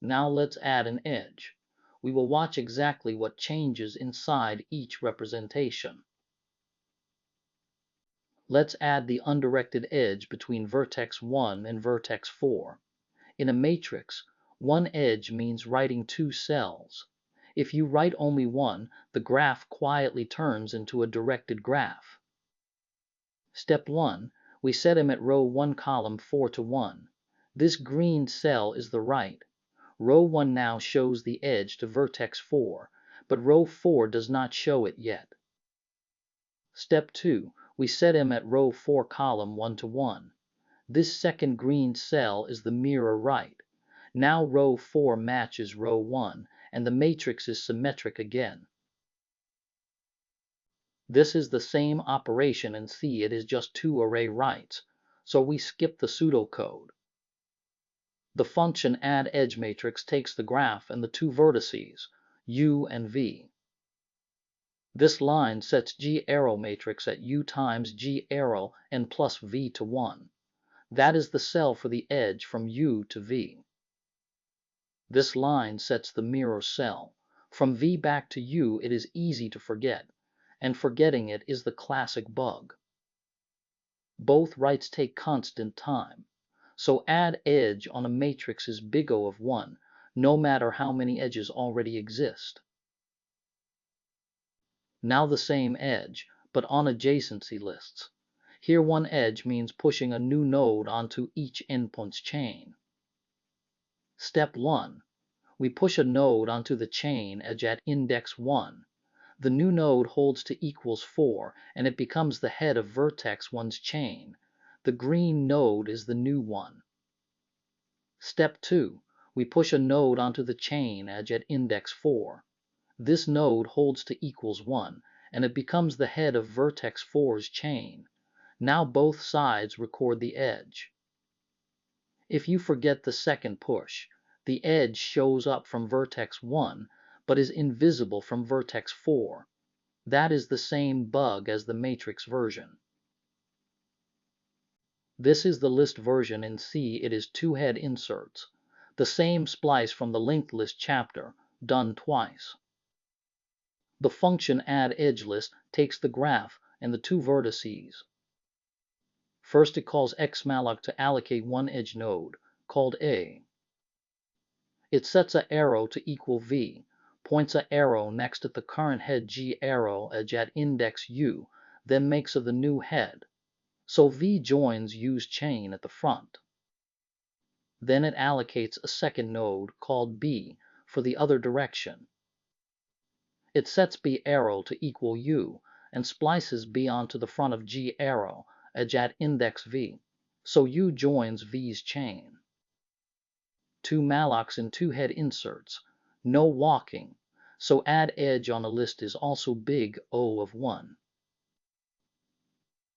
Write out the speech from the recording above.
Now let's add an edge. We will watch exactly what changes inside each representation. Let's add the undirected edge between vertex 1 and vertex 4. In a matrix, one edge means writing two cells. If you write only one, the graph quietly turns into a directed graph. Step 1. We set him at row 1 column 4 to 1. This green cell is the right. Row 1 now shows the edge to vertex 4, but row 4 does not show it yet. Step 2. We set him at row 4 column 1 to 1. This second green cell is the mirror right. Now row 4 matches row 1, and the matrix is symmetric again. This is the same operation in C, it is just two array rights, so we skip the pseudocode. The function addEdgeMatrix takes the graph and the two vertices, U and V. This line sets G arrow matrix at U times G arrow and plus V to 1. That is the cell for the edge from U to V. This line sets the mirror cell. From V back to U it is easy to forget, and forgetting it is the classic bug. Both rights take constant time, so add edge on a matrix is big O of 1, no matter how many edges already exist. Now the same edge, but on adjacency lists. Here one edge means pushing a new node onto each endpoint's chain. Step 1. We push a node onto the chain edge at index 1. The new node holds to equals 4, and it becomes the head of vertex 1's chain. The green node is the new one. Step 2. We push a node onto the chain edge at index 4. This node holds to equals 1, and it becomes the head of vertex 4's chain. Now both sides record the edge. If you forget the second push, the edge shows up from vertex 1, but is invisible from vertex 4. That is the same bug as the matrix version. This is the list version in C. It is two head inserts. The same splice from the linked list chapter, done twice. The function addEdgeList takes the graph and the two vertices. First it calls xmalloc to allocate one edge node, called A. It sets an arrow to equal V, points an arrow next at the current head G arrow edge at index U, then makes of the new head. So V joins U's chain at the front. Then it allocates a second node called B for the other direction. It sets B arrow to equal U and splices B onto the front of G arrow edge at index V, so U joins V's chain. Two mallocs in two head inserts, no walking, so add edge on a list is also big O of 1.